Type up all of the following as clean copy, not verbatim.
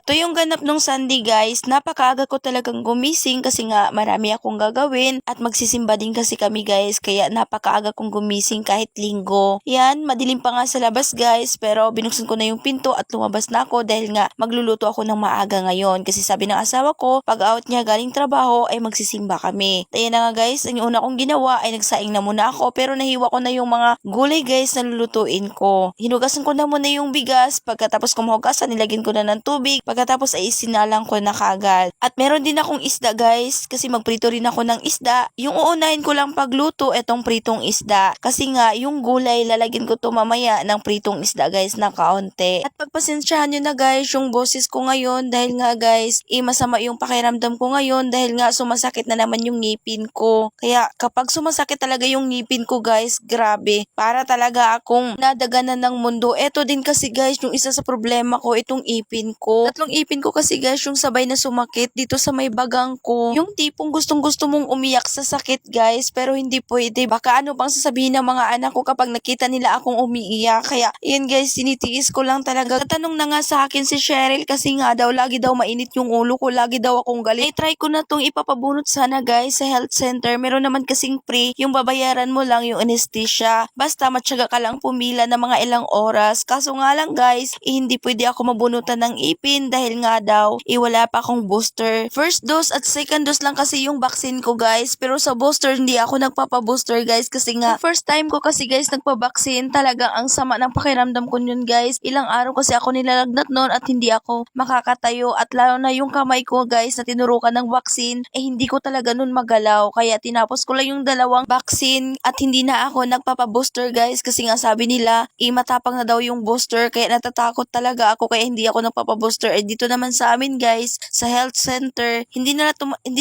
Ito yung ganap nung Sunday guys, napakaaga ko talagang gumising kasi nga marami akong gagawin at magsisimba din kasi kami guys, kaya napakaaga kong gumising kahit linggo. Yan, madilim pa nga sa labas guys, pero binuksan ko na yung pinto at lumabas na ako dahil nga magluluto ako ng maaga ngayon kasi sabi ng asawa ko, pag out niya galing trabaho ay magsisimba kami. Kaya na nga guys, ang una kong ginawa ay nagsaing na muna ako pero nahiwa ko na yung mga gulay guys na lulutuin ko. Hinugasan ko na muna yung bigas, pagkatapos ko mahugasan, nilagyan ko na ng tubig, pagkatapos ay isinalang ko na kagad. At meron din akong isda guys, kasi magprito rin ako ng isda. Yung uunahin ko lang pagluto, etong pritong isda. Kasi nga, yung gulay, lalagyan ko to mamaya ng pritong isda guys na kaunti. At pagpasensyahan nyo na guys, yung boses ko ngayon, dahil nga guys, masama yung pakiramdam ko ngayon, dahil nga sumasakit na naman yung ngipin ko. Kaya kapag sumasakit talaga yung ngipin ko guys, grabe. Para talaga akong nadaganan ng mundo. Eto din kasi guys, yung isa sa problema ko, itong ipin ko. Tatlong ipin ko kasi guys, yung sabay na sumakit dito sa may bagang ko. Yung tipong gustong-gusto mong umiyak sa sakit guys, pero hindi pwede. Baka ano pang sasabihin ng mga anak ko kapag nakita nila akong umiiyak. Kaya yun guys, sinitiis ko lang talaga. Tatanong na nga sa akin si Cheryl kasi nga daw, lagi daw mainit yung ulo ko, lagi daw akong galit. Ay, try ko na tong ipapabunot sana guys sa health center. Meron naman kasing free, yung babayaran mo lang yung anesthesia. Basta matyaga ka lang pumila ng mga ilang oras. Kaso nga lang guys, hindi pwede ako mabunutan ng ipin dahil nga daw, wala pa akong booster. First dose at second dose lang kasi yung vaccine ko guys. Pero sa booster, hindi ako nagpapa-booster guys kasi nga, first time ko kasi guys nagpa-vaccine, talagang ang sama ng pakiramdam ko yun guys. Ilang araw kasi ako nilalagnat noon at hindi ako makakatayo at lalo na yung kamay ko guys na tinurukan ng vaccine, hindi ko talaga nun magalaw. Kaya tinapos ko lang yung dalawang vaccine at hindi na ako nagpapa-booster guys kasi nga sabi nila, matapang na daw yung booster kaya natatakot talaga ako kaya hindi ako nagpapa-booster. Dito naman sa amin guys, sa health center, hindi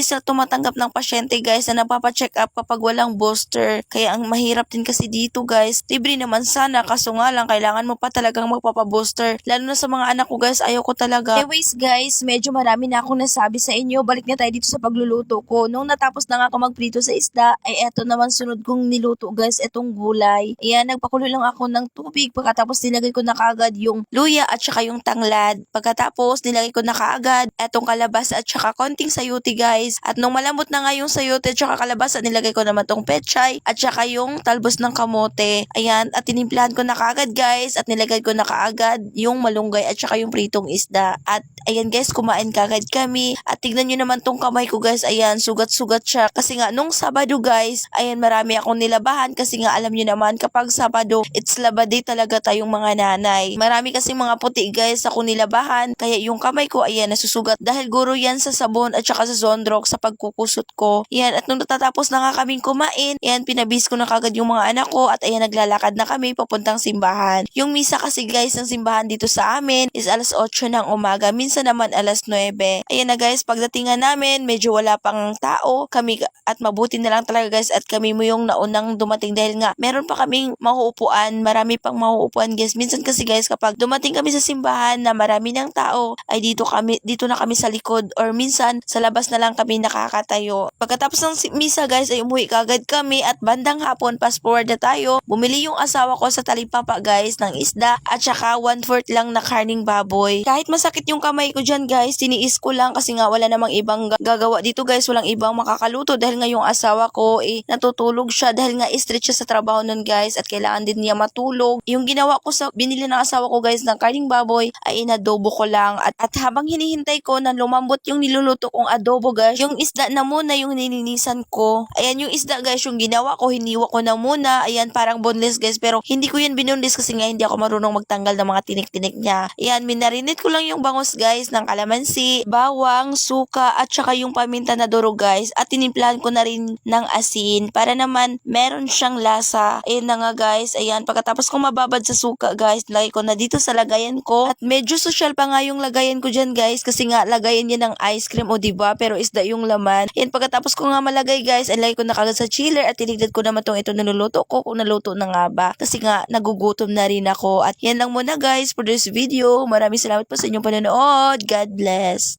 sila tumatanggap ng pasyente guys na napapa-check up kapag walang booster. Kaya ang mahirap din kasi dito guys, libre naman sana kaso nga lang kailangan mo pa talagang magpapa-booster. Lalo na sa mga anak ko guys, ayaw ko talaga. Anyways guys, medyo marami na akong nasabi sa inyo. Balik na tayo dito sa pagluluto ko. Nung natapos na nga ako magprito sa isda, ay eto naman sunod kong niluto guys, etong gulay. Ayan, nagpakulo lang ako ng tubig. Pagkatapos nilagay ko na kaagad yung luya at saka yung tanglad. Pagkatapos nilagay ko na kaagad etong kalabasa at saka konting sayote guys. At nung malambot na nga yung sayote at saka kalabasa, nilagay ko naman tong pechay at saka yung talbos ng kamote. Ayan, at tinimplahan ko na kaagad guys at nilagay ko na kaagad yung malunggay at saka yung pritong isda. At ayan guys, kumain kaagad kami. At tignan nyo naman tong kamay ko guys, ayan, sugat-sugat siya. Kasi nga nung Sabado guys, ayan, marami akong nilabahan kasi nga alam nyo naman kapag Sabado, it's laba day talaga tayong mga nanay. Marami kasi mga puti guys ako nilabahan, kaya yung kamay ko ayan nasusugat dahil guro yan sa sabon at saka sa Zondrox sa pagkukusot ko. Yan, at nung natatapos na nga kaming kumain, yan, pinabis ko na kagad yung mga anak ko at ayan, naglalakad na kami papuntang simbahan. Yung misa kasi guys ng simbahan dito sa amin is alas 8 ng umaga, minsan naman alas 9. Ayan na guys, pagdatingan namin, medyo wala pang tao kami at mabuti na lang talaga guys at kami mo yung naunang dumating dahil nga meron pa kaming mauupuan, marami pang mauupuan guys. Minsan kasi guys kapag dumating kami sa simbahan na marami ng tao, ay dito na kami sa likod or minsan sa labas na lang kami nakakatayo. Pagkatapos ng misa guys ay umuwi kagad kami at bandang hapon fast forward na tayo. Bumili yung asawa ko sa talipapa guys ng isda at saka 1/4 lang na karning baboy. Kahit masakit yung kamay ko dyan guys, tiniis ko lang kasi nga wala namang ibang gagawa dito guys, walang ibang makakaluto dahil nga yung asawa ko natutulog siya dahil nga stretch siya sa trabaho nun guys at kailangan din niya matulog. Yung ginawa ko sa binili ng asawa ko guys ng karning baboy ay inadobo ko lang at habang hinihintay ko na lumambot yung niluluto kong adobo guys, yung isda na muna yung nilinisan ko. Ayan yung isda guys, yung ginawa ko, hiniwa ko na muna. Ayan, parang boneless guys, pero hindi ko yan binoneless kasi nga hindi ako marunong magtanggal ng mga tinik-tinik niya. Ayan, minarinate ko lang yung bangus guys ng kalamansi, bawang, suka at saka yung paminta na durog guys at tinimplahan ko na rin ng asin para naman meron siyang lasa. Ayan na nga guys, ayan, pagkatapos kong mababad sa suka guys, lagay ko na dito sa lagayan ko at medyo social pa nga yung lagayan ko dyan guys kasi nga lagayan niya ng ice cream o diba, pero isda yung laman. Ayan, pagkatapos ko nga malagay guys, ilagay ko na kagad sa chiller at tinignan ko naman ito niluluto ko kung naluto na nga ba kasi nga nagugutom na rin ako. At yan lang muna guys for this video. Maraming salamat po sa inyong panonood. God bless.